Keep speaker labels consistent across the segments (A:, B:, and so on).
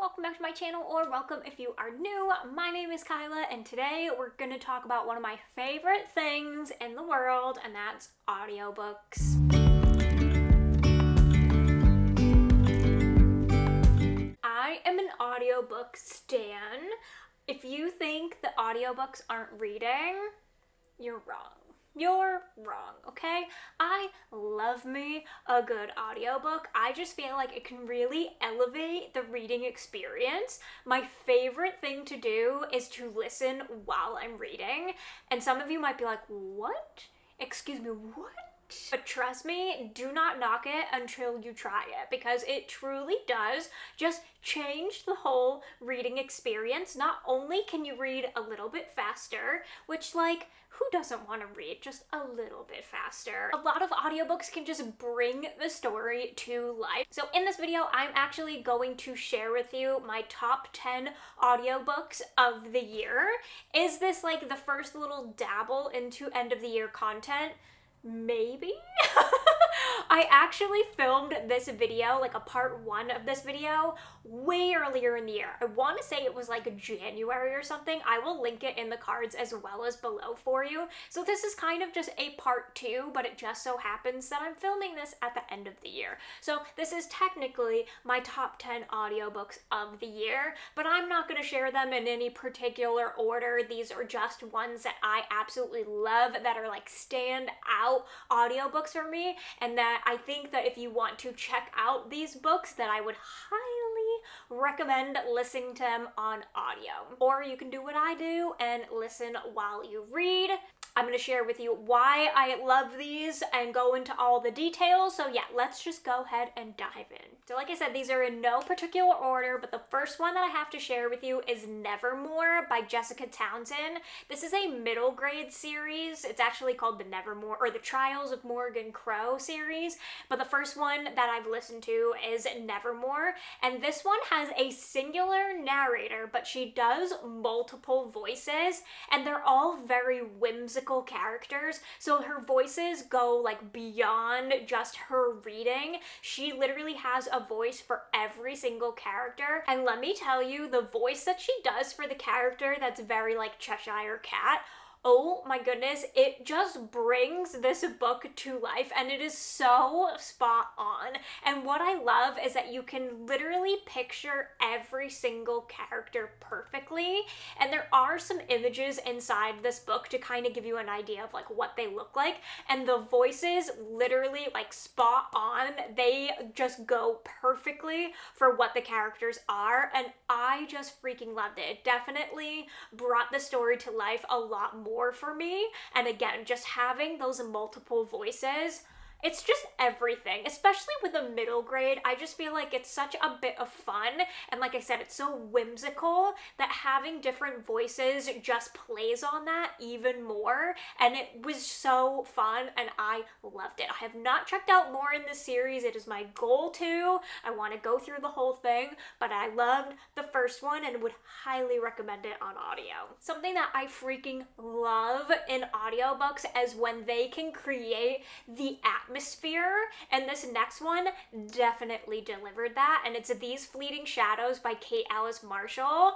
A: welcome back to my channel, or welcome if you are new. My name is Kyla, and today we're going to talk about one of my favorite things in the world, and that's audiobooks. I am an audiobook stan. If you think that audiobooks aren't reading, you're wrong. You're wrong, okay? I love me a good audiobook. I just feel like it can really elevate the reading experience. My favorite thing to do is to listen while I'm reading. And some of you might be like, what? Excuse me, what? But trust me, do not knock it until you try it, because it truly does just change the whole reading experience. Not only can you read a little bit faster, which, like, who doesn't want to read just a little bit faster? A lot of audiobooks can just bring the story to life. So in this video, I'm actually going to share with you my top 10 audiobooks of the year. Is this like the first little dabble into end of the year content? Maybe? I actually filmed this video, like a part 1 of this video, way earlier in the year. I want to say it was like January or something. I will link it in the cards as well as below for you. So this is kind of just a part 2, but it just so happens that I'm filming this at the end of the year. So this is technically my top 10 audiobooks of the year, but I'm not going to share them in any particular order. These are just ones that I absolutely love, that are like stand out audiobooks for me, and that I think that if you want to check out these books, that I would highly recommend listening to them on audio. Or you can do what I do and listen while you read. I'm going to share with you why I love these and go into all the details. So yeah, let's just go ahead and dive in. So like I said, these are in no particular order, but the first one that I have to share with you is Nevermoor by Jessica Townsend. This is a middle grade series. It's actually called the Nevermoor, or the Trials of Morgan Crow series, but the first one that I've listened to is Nevermoor, and this one has a singular narrator, but she does multiple voices, and they're all very whimsical characters, so her voices go like beyond just her reading. She literally has a voice for every single character, and let me tell you, the voice that she does for the character that's very like Cheshire Cat, oh my goodness, it just brings this book to life, and it is so spot on. And what I love is that you can literally picture every single character perfectly, and there are some images inside this book to kind of give you an idea of like what they look like, and the voices literally like spot on. They just go perfectly for what the characters are, and I just freaking loved it. It definitely brought the story to life a lot more for me. And again, just having those multiple voices, it's just everything, especially with a middle grade. I just feel like it's such a bit of fun, and like I said, it's so whimsical that having different voices just plays on that even more, and it was so fun, and I loved it. I have not checked out more in this series. It is my goal to. I want to go through the whole thing, but I loved the first one and would highly recommend it on audio. Something that I freaking love in audiobooks is when they can create the atmosphere, and this next one definitely delivered that, and it's These Fleeting Shadows by Kate Alice Marshall.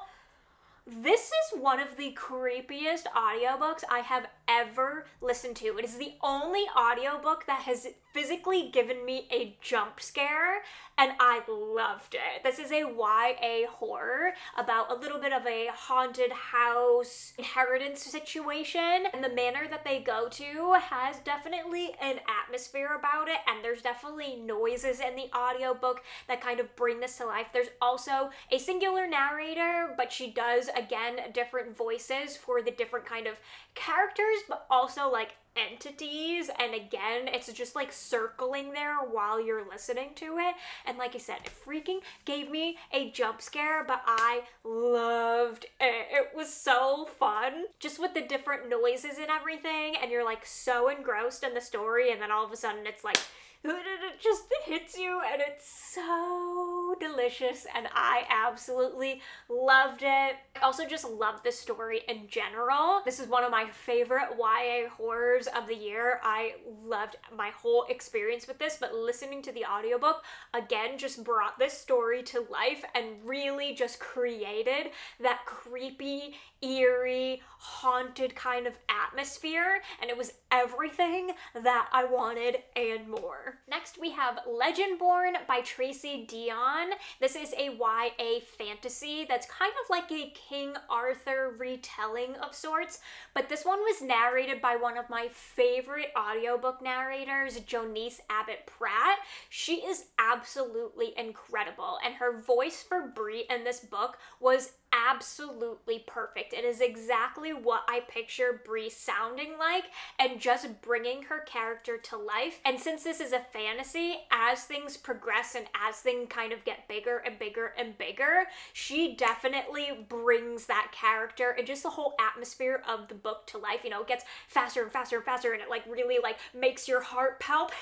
A: This is one of the creepiest audiobooks I have ever listened to. It is the only audiobook that has physically given me a jump scare, and I loved it. This is a YA horror about a little bit of a haunted house inheritance situation, and the manor that they go to has definitely an atmosphere about it, and there's definitely noises in the audiobook that kind of bring this to life. There's also a singular narrator, but she does, again, different voices for the different kind of characters, but also like entities, and again, it's just like circling there while you're listening to it. And like I said, it freaking gave me a jump scare, but I loved it. It was so fun, just with the different noises and everything, and you're like so engrossed in the story, and then all of a sudden it's like it just hits you, and it's so so delicious, and I absolutely loved it. I also just love this story in general. This is one of my favorite YA horrors of the year. I loved my whole experience with this, but listening to the audiobook again just brought this story to life and really just created that creepy, eerie, haunted kind of atmosphere, and it was everything that I wanted and more. Next we have Legendborn by Tracy Deonn. This is a YA fantasy that's kind of like a King Arthur retelling of sorts, but this one was narrated by one of my favorite audiobook narrators, Jonice Abbott Pratt. She is absolutely incredible, and her voice for Bree in this book was absolutely perfect. It is exactly what I picture Bree sounding like, and just bringing her character to life. And since this is a fantasy, as things progress and as things kind of get bigger and bigger and bigger, she definitely brings that character and just the whole atmosphere of the book to life. You know, it gets faster and faster and faster, and it like really like makes your heart palpitate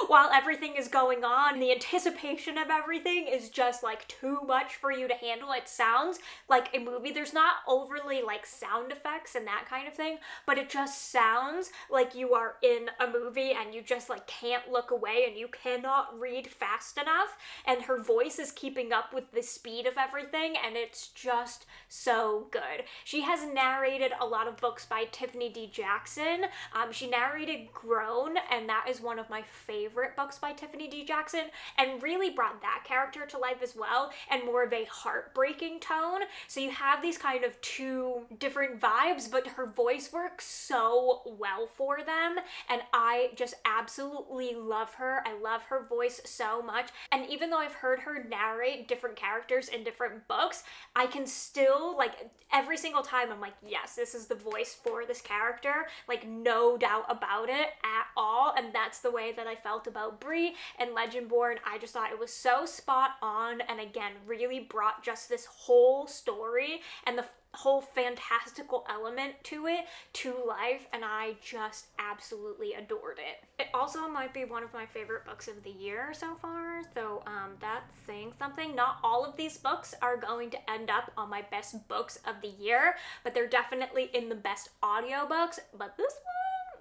A: while everything is going on. The anticipation of everything is just like too much for you to handle. It sounds like a movie. There's not overly like sound effects and that kind of thing, but it just sounds like you are in a movie and you just like can't look away and you cannot read fast enough, and her voice is keeping up with the speed of everything, and it's just so good. She has narrated a lot of books by Tiffany D. Jackson. She narrated Grown, and that is one of my favorite books by Tiffany D. Jackson, and really brought that character to life as well, and more of a heartbreaking tone. So you have these kind of two different vibes, but her voice works so well for them, and I just absolutely love her. I love her voice so much, and even though I've heard her narrate different characters in different books, I can still, like, every single time I'm like, yes, this is the voice for this character, like, no doubt about it at all. And that's the way that I felt about Bree and Legendborn. I just thought it was so spot on, and again, really brought just this whole story and the whole fantastical element to it to life, and I just absolutely adored it. It also might be one of my favorite books of the year so far, so that's saying something. Not all of these books are going to end up on my best books of the year, but they're definitely in the best audiobooks, but this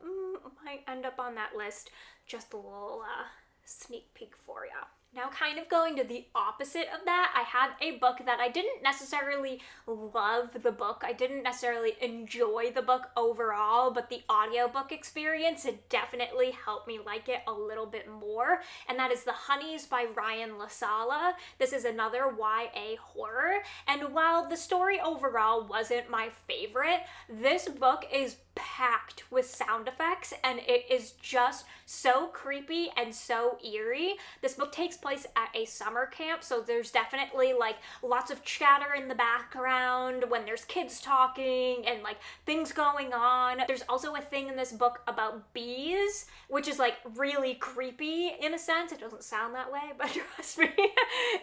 A: one might end up on that list. Just a little sneak peek for ya. Now, kind of going to the opposite of that, I have a book that I didn't necessarily love the book. I didn't necessarily enjoy the book overall, but the audiobook experience had definitely helped me like it a little bit more, and that is The Honeys by Ryan LaSala. This is another YA horror, and while the story overall wasn't my favorite, this book is packed with sound effects, and it is just so creepy and so eerie. This book takes place at a summer camp, so there's definitely like lots of chatter in the background when there's kids talking and like things going on. There's also a thing in this book about bees, which is like really creepy in a sense. It doesn't sound that way, but trust me,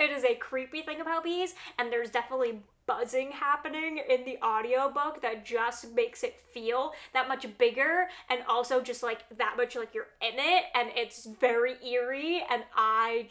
A: it is a creepy thing about bees, and there's definitely buzzing happening in the audiobook that just makes it feel that much bigger, and also just like that much like you're in it, and it's very eerie, and I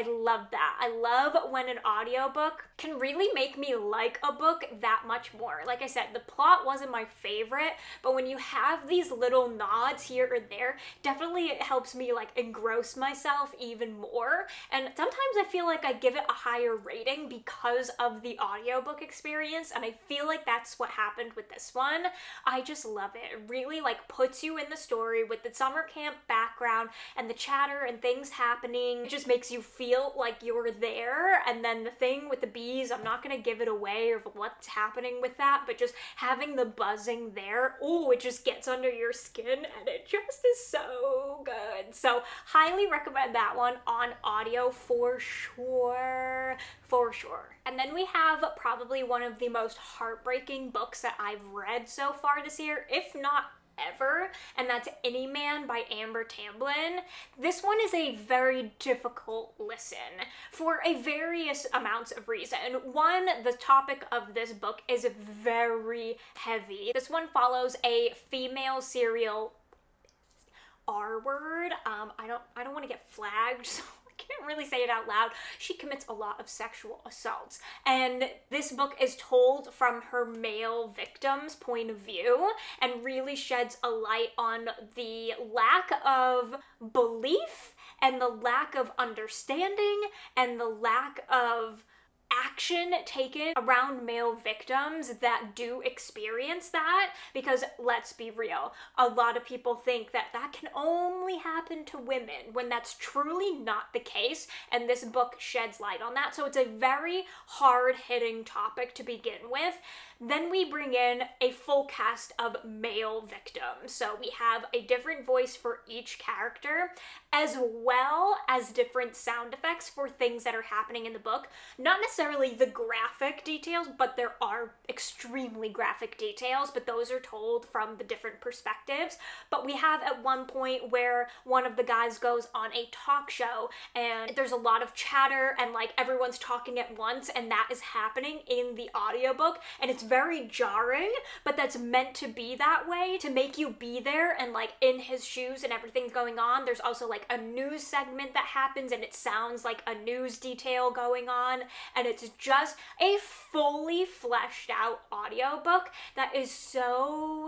A: love that. I love when an audiobook can really make me like a book that much more. Like I said, the plot wasn't my favorite, but when you have these little nods here or there, definitely it helps me like engross myself even more, and sometimes I feel like I give it a higher rating because of the audiobook experience, and I feel like that's what happened with this one. I just love it. It really like puts you in the story with the summer camp background and the chatter and things happening. It just makes you feel like you're there. And then the thing with the bees, I'm not gonna give it away or what's happening with that, but just having the buzzing there, oh, it just gets under your skin, and it just is so good. So highly recommend that one on audio for sure. For sure. And then we have probably one of the most heartbreaking books that I've read so far this year, if not ever, and that's Any Man by Amber Tamblyn. This one is a very difficult listen for a various amounts of reason. One, the topic of this book is very heavy. This one follows a female serial R word. I don't want to get flagged, so can't really say it out loud. She commits a lot of sexual assaults. And this book is told from her male victim's point of view and really sheds a light on the lack of belief and the lack of understanding and the lack of action taken around male victims that do experience that, because let's be real, a lot of people think that that can only happen to women when that's truly not the case, and this book sheds light on that. So it's a very hard-hitting topic to begin with. Then we bring in a full cast of male victims. So we have a different voice for each character, as well as different sound effects for things that are happening in the book. Not necessarily the graphic details, but there are extremely graphic details, but those are told from the different perspectives. But we have at one point where one of the guys goes on a talk show and there's a lot of chatter and like everyone's talking at once, and that is happening in the audiobook, and it's very jarring, but that's meant to be that way to make you be there and like in his shoes and everything's going on. There's also like a news segment that happens and it sounds like a news detail going on, and it's just a fully fleshed out audiobook that is so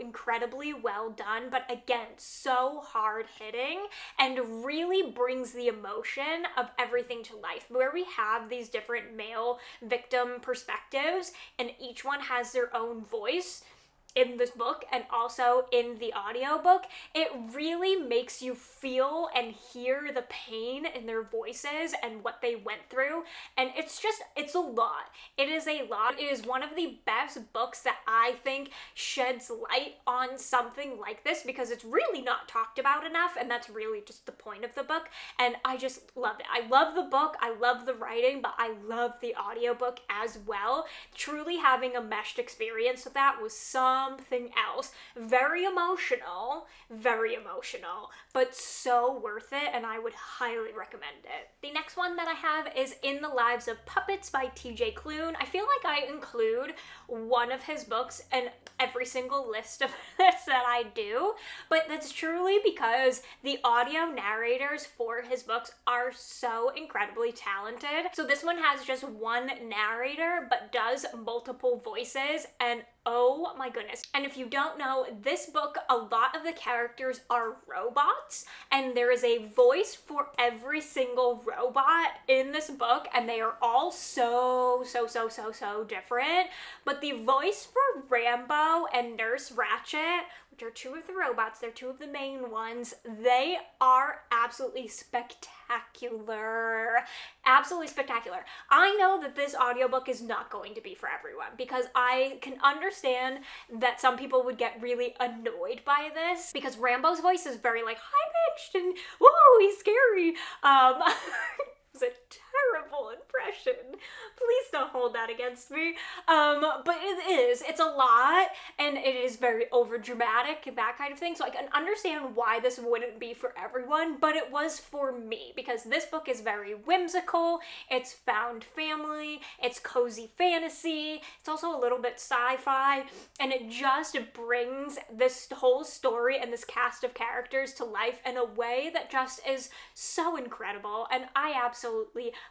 A: incredibly well done, but again, so hard hitting and really brings the emotion of everything to life, where we have these different male victim perspectives and each one has their own voice in this book and also in the audiobook. It really makes you feel and hear the pain in their voices and what they went through, and it's a lot. It is a lot. It is one of the best books that I think sheds light on something like this, because it's really not talked about enough, and that's really just the point of the book, and I just loved it. I love the book, I love the writing, but I love the audiobook as well. Truly having a meshed experience with that was something else. Very emotional, but so worth it, and I would highly recommend it. The next one that I have is In the Lives of Puppets by TJ Klune. I feel like I include one of his books in every single list of this that I do, but that's truly because the audio narrators for his books are so incredibly talented. So this one has just one narrator, but does multiple voices, and oh my goodness. And if you don't know, this book, a lot of the characters are robots, and there is a voice for every single robot in this book, and they are all so different. But the voice for Rambo and Nurse Ratched, which are two of the robots, they're two of the main ones, they are absolutely spectacular. Absolutely spectacular. I know that this audiobook is not going to be for everyone, because I can understand that some people would get really annoyed by this, because Rambo's voice is very like high-pitched and whoa, he's scary. It's a terrible impression. Please don't hold that against me. But it's a lot, and it is very over dramatic, that kind of thing. So I can understand why this wouldn't be for everyone, but it was for me, because this book is very whimsical, it's found family, it's cozy fantasy, it's also a little bit sci-fi, and it just brings this whole story and this cast of characters to life in a way that just is so incredible, and I absolutely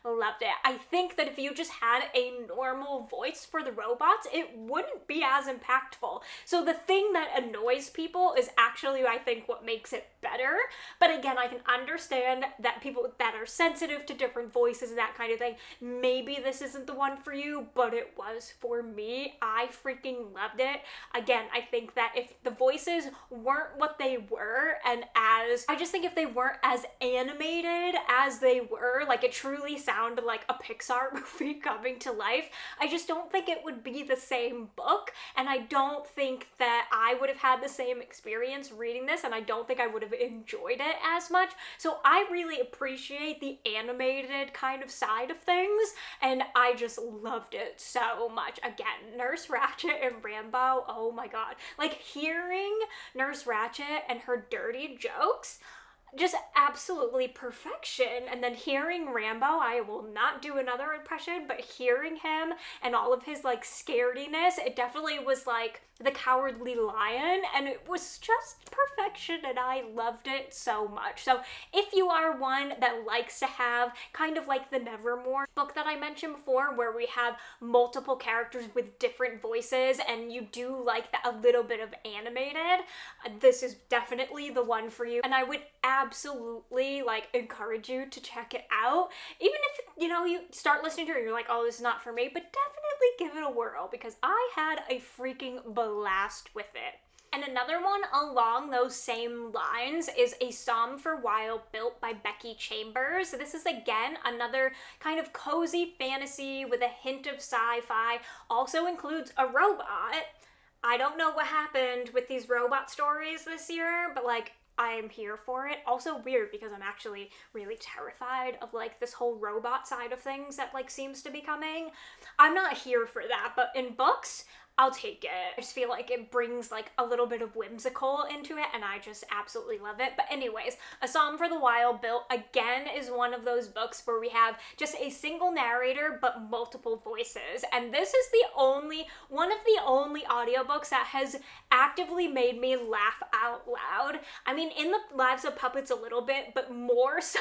A: loved it. I think that if you just had a normal voice for the robots, it wouldn't be as impactful. So the thing that annoys people is actually, I think, what makes it better. But again, I can understand that people that are sensitive to different voices and that kind of thing, maybe this isn't the one for you, but it was for me. I freaking loved it. Again, I think that if the voices weren't what they were, and I just think if they weren't as animated as they were, like it truly sounded like a Pixar movie coming to life, I just don't think it would be the same book, and I don't think that I would have had the same experience reading this, and I don't think I would have enjoyed it as much. So I really appreciate the animated kind of side of things, and I just loved it so much. Again, Nurse Ratched and Rambo, oh my god. Like, hearing Nurse Ratched and her dirty jokes, just absolutely perfection. And then hearing Rambo, I will not do another impression, but hearing him and all of his like scarediness, it definitely was like The Cowardly Lion, and it was just perfection, and I loved it so much. So if you are one that likes to have kind of like the Nevermoor book that I mentioned before, where we have multiple characters with different voices and you do like that a little bit of animated, this is definitely the one for you. And I would absolutely like encourage you to check it out, even if you start listening to it and you're like, oh, this is not for me, but definitely give it a whirl, because I had a freaking blast with it. And another one along those same lines is A Psalm for While Built by Becky Chambers. So this is again another kind of cozy fantasy with a hint of sci-fi. Also includes a robot. I don't know what happened with these robot stories this year, but like, I am here for it. Also weird, because I'm actually really terrified of like this whole robot side of things that like seems to be coming. I'm not here for that, but in books, I'll take it. I just feel like it brings like a little bit of whimsical into it, and I just absolutely love it. But anyways, A Psalm for the While Built again is one of those books where we have just a single narrator but multiple voices. And this is one of the only audiobooks that has actively made me laugh out loud. I mean, in the Lives of Puppets a little bit, but more so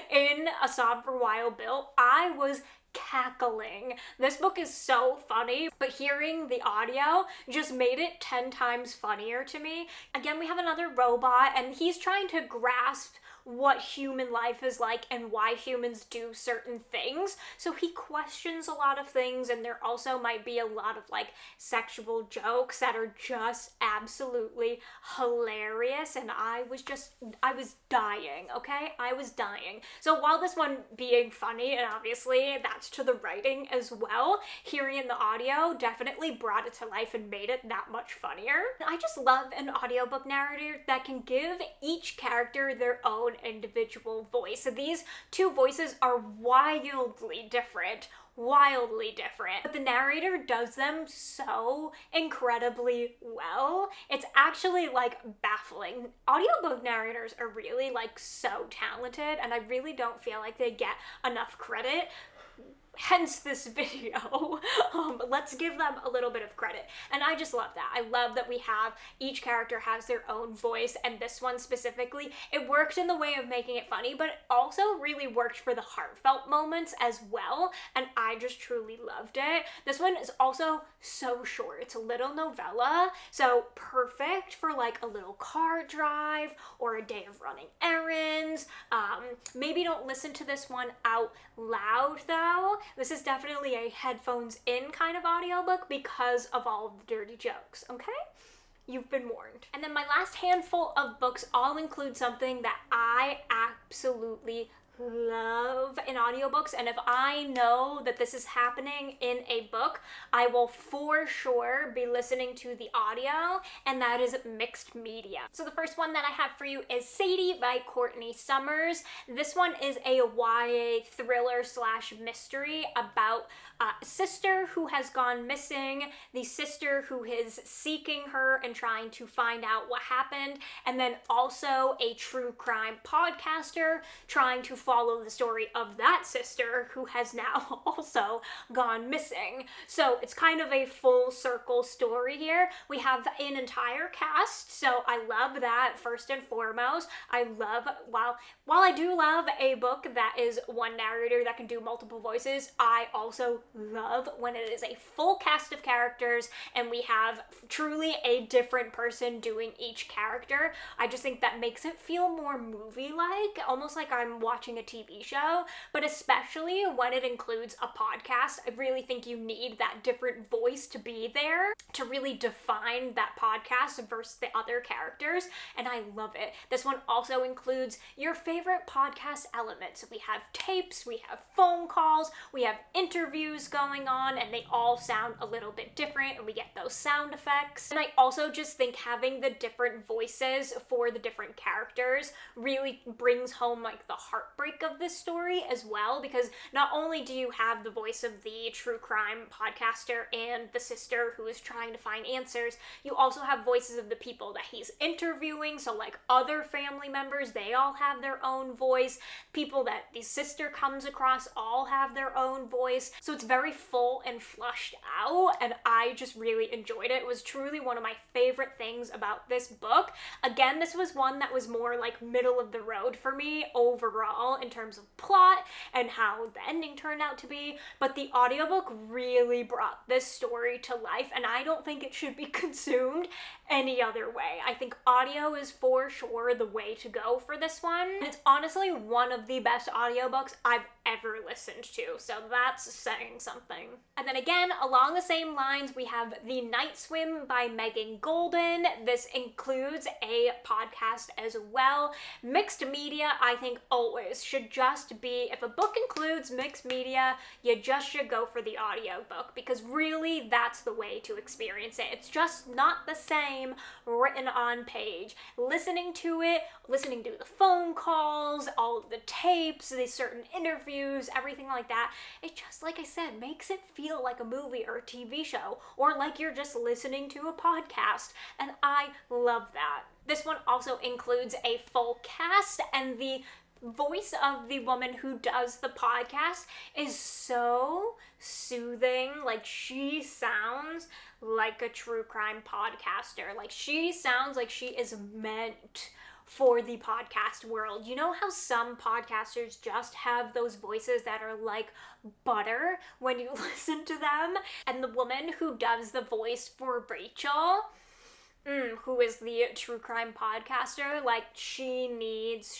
A: in A Psalm for a While Built, I was cackling. This book is so funny, but hearing the audio just made it 10 times funnier to me. Again, we have another robot, and he's trying to grasp what human life is like and why humans do certain things. So he questions a lot of things, and there also might be a lot of like sexual jokes that are just absolutely hilarious, and I was dying, okay? I was dying. So while this one being funny, and obviously that's to the writing as well, hearing in the audio definitely brought it to life and made it that much funnier. I just love an audiobook narrator that can give each character their own individual voice. So these two voices are wildly different, but the narrator does them so incredibly well. It's actually like baffling. Audiobook narrators are really like so talented, and I really don't feel like they get enough credit. Hence this video. Let's give them a little bit of credit. And I just love that. I love that we have each character has their own voice, and this one specifically, it worked in the way of making it funny, but it also really worked for the heartfelt moments as well, and I just truly loved it. This one is also so short. It's a little novella, so perfect for like a little car drive or a day of running errands. Maybe don't listen to this one out loud though. This is definitely a headphones in kind of audiobook because of all of the dirty jokes, okay? You've been warned. And then my last handful of books all include something that I absolutely love in audiobooks, and if I know that this is happening in a book, I will for sure be listening to the audio, and that is mixed media. So the first one that I have for you is Sadie by Courtney Summers. This one is a YA thriller slash mystery about a sister who has gone missing, the sister who is seeking her and trying to find out what happened, and then also a true crime podcaster trying to follow the story of that sister who has now also gone missing. So it's kind of a full circle story here. We have an entire cast, so I love that first and foremost. I love, while I do love a book that is one narrator that can do multiple voices, I also love when it is a full cast of characters and we have truly a different person doing each character. I just think that makes it feel more movie-like, almost like I'm watching a TV show, but especially when it includes a podcast. I really think you need that different voice to be there to really define that podcast versus the other characters, and I love it. This one also includes your favorite podcast elements. We have tapes, we have phone calls, we have interviews going on, and they all sound a little bit different, and we get those sound effects. And I also just think having the different voices for the different characters really brings home like the heartbreak heartbreak of this story as well, because not only do you have the voice of the true crime podcaster and the sister who is trying to find answers, you also have voices of the people that he's interviewing. So like other family members, they all have their own voice. People that the sister comes across all have their own voice. So it's very full and flushed out, and I just really enjoyed it. It was truly one of my favorite things about this book. Again, this was one that was more like middle of the road for me overall in terms of plot and how the ending turned out to be, but the audiobook really brought this story to life, and I don't think it should be consumed any other way. I think audio is for sure the way to go for this one. And it's honestly one of the best audiobooks I've ever listened to, so that's saying something. And then again, along the same lines, we have The Night Swim by Megan Golden. This includes a podcast as well. Mixed media, I think, always should just be, if a book includes mixed media, you just should go for the audiobook, because really that's the way to experience it. It's just not the same written on page. Listening to it, listening to the phone calls, all of the tapes, the certain interviews, everything like that, it just, like I said, makes it feel like a movie or a TV show, or like you're just listening to a podcast, and I love that. This one also includes a full cast, and the voice of the woman who does the podcast is so soothing. Like, she sounds like a true crime podcaster. Like, she sounds like she is meant for the podcast world. You know how some podcasters just have those voices that are like butter when you listen to them? And the woman who does the voice for Rachel, who is the true crime podcaster, like, she needs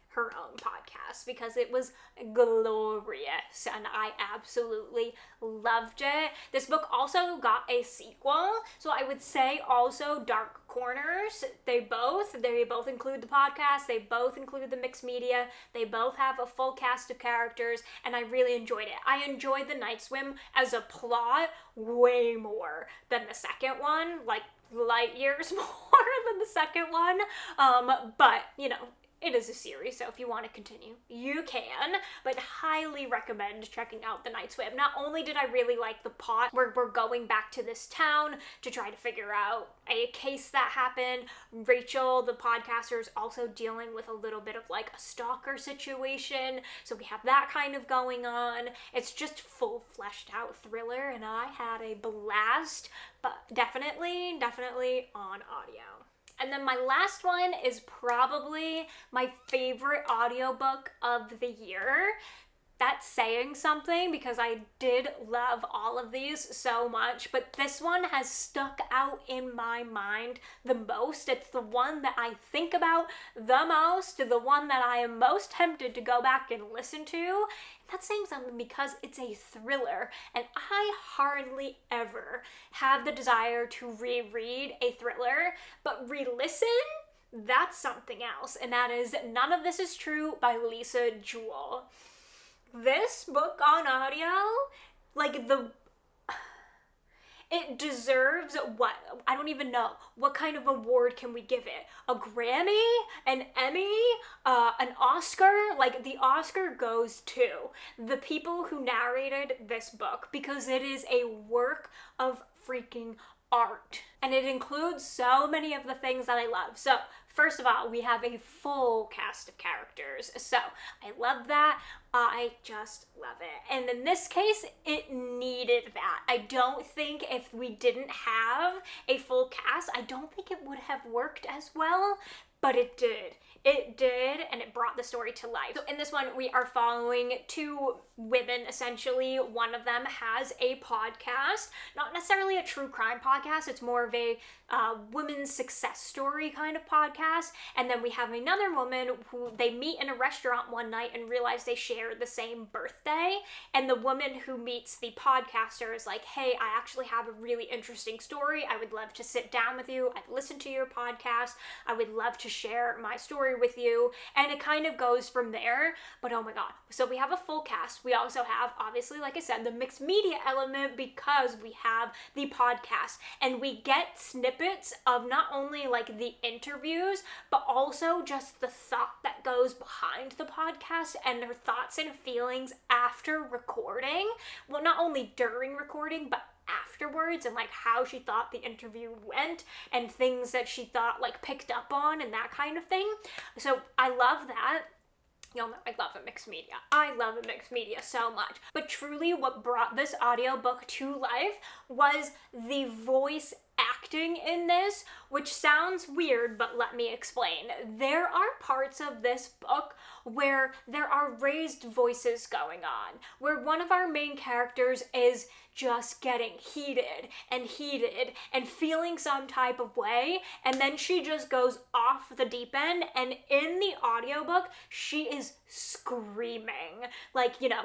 A: her own podcast, because it was glorious and I absolutely loved it. This book also got a sequel, so I would say also Dark Corners. They both include the podcast, they both include the mixed media, they both have a full cast of characters, and I really enjoyed it. I enjoyed The Night Swim as a plot way more than the second one, like light years more than the second one, but you know, it is a series, so if you want to continue, you can, but highly recommend checking out The Night Swim. Not only did I really like the plot, where we're going back to this town to try to figure out a case that happened. Rachel, the podcaster, is also dealing with a little bit of like a stalker situation, so we have that kind of going on. It's just full fleshed out thriller, and I had a blast, but definitely on audio. And then my last one is probably my favorite audiobook of the year. That's saying something, because I did love all of these so much, but this one has stuck out in my mind the most. It's the one that I think about the most, the one that I am most tempted to go back and listen to. That's saying something, because it's a thriller, and I hardly ever have the desire to reread a thriller, but re-listen, that's something else, and that is None of This Is True by Lisa Jewell. This book on audio, like, it deserves what? I don't even know. What kind of award can we give it? A Grammy? An Emmy? An Oscar? Like, the Oscar goes to the people who narrated this book, because it is a work of freaking art. And it includes so many of the things that I love. So, first of all, we have a full cast of characters. So, I love that. I just love it. And in this case, it needed that. I don't think if we didn't have a full cast, I don't think it would have worked as well, but it did. It did, and it brought the story to life. So in this one, we are following two women, essentially. One of them has a podcast, not necessarily a true crime podcast. It's more of a women's success story kind of podcast. And then we have another woman who they meet in a restaurant one night and realize they share the same birthday. And the woman who meets the podcaster is like, hey, I actually have a really interesting story. I would love to sit down with you. I've listened to your podcast. I would love to share my story with you. And it kind of goes from there. But oh my god. So we have a full cast. We also have, obviously, like I said, the mixed media element because we have the podcast and we get snippets of not only like the interviews, but also just the thought that goes behind the podcast and her thoughts and feelings after recording. Well, not only during recording, but afterwards, and like how she thought the interview went and things that she thought like picked up on and that kind of thing. So I love that. Y'all know I love a mixed media. I love a mixed media so much. But truly what brought this audiobook to life was the voice acting in this, which sounds weird, but let me explain. There are parts of this book where there are raised voices going on, where one of our main characters is just getting heated and feeling some type of way, and then she just goes off the deep end, and in the audiobook, she is screaming, like, you know,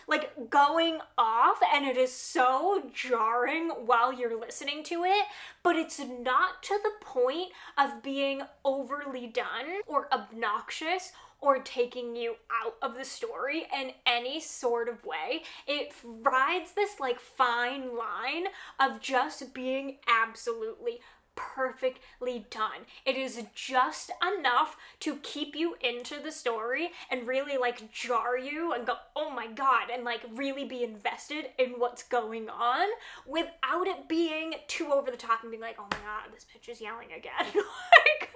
A: like going off, and it is so jarring while you're listening to it, but it's not to the point of being overly done or obnoxious or taking you out of the story in any sort of way. It rides this like fine line of just being absolutely perfectly done. It is just enough to keep you into the story and really like jar you and go, oh my god, and like really be invested in what's going on without it being too over the top and being like, oh my god, this bitch is yelling again. Like,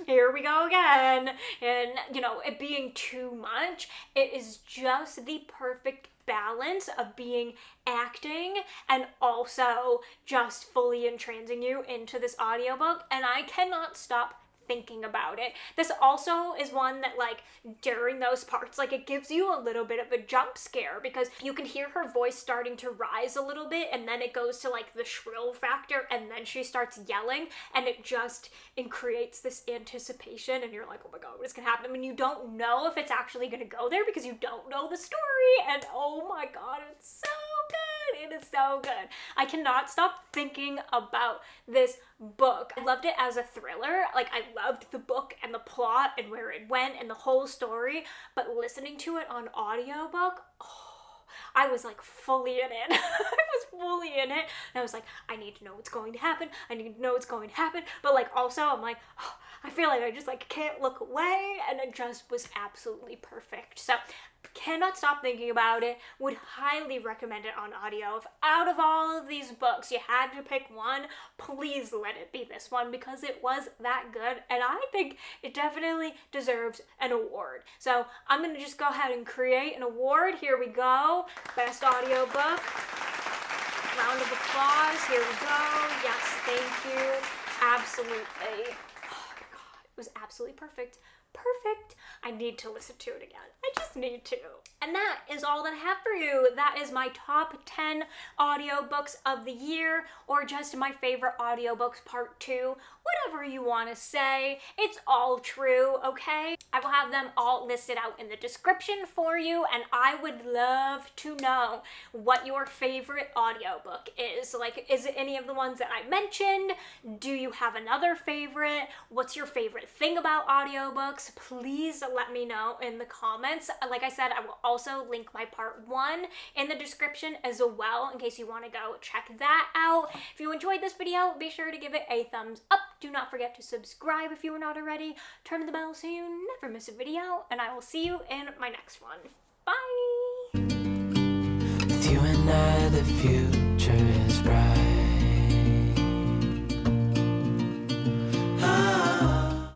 A: here we go again. And, you know, it being too much. It is just the perfect balance of being acting and also just fully entrancing you into this audiobook, and I cannot stop thinking about it. This also is one that like during those parts, like it gives you a little bit of a jump scare because you can hear her voice starting to rise a little bit, and then it goes to like the shrill factor, and then she starts yelling, and it creates this anticipation, and you're like, oh my god, what is gonna happen? I mean, you don't know if it's actually gonna go there because you don't know the story, and oh my god, it's so good. It is so good. I cannot stop thinking about this book. I loved it as a thriller. Like, I loved the book and the plot and where it went and the whole story, but listening to it on audiobook, I was like fully in it. I was fully in it. And I was like, I need to know what's going to happen. I need to know what's going to happen. But like also I'm like, I feel like I just like can't look away, and it just was absolutely perfect. So cannot stop thinking about it. Would highly recommend it on audio. If out of all of these books you had to pick one, please let it be this one because it was that good, and I think it definitely deserves an award. So I'm gonna just go ahead and create an award. Here we go. Best audiobook. Round of applause. Here we go. Yes, thank you. Absolutely. Oh my god, it was absolutely perfect. Perfect. I need to listen to it again. I just need to. And that is all that I have for you. That is my top 10 audiobooks of the year, or just my favorite audiobooks part 2. Whatever you want to say. It's all true, okay? I will have them all listed out in the description for you, and I would love to know what your favorite audiobook is. Like, is it any of the ones that I mentioned? Do you have another favorite? What's your favorite thing about audiobooks? Please let me know in the comments. Like I said, I will also link my part 1 in the description as well in case you want to go check that out. If you enjoyed this video, be sure to give it a thumbs up. Do not forget to subscribe if you are not already. Turn the bell so you never miss a video, and I will see you in my next one. Bye!
B: With you and I, the future is bright.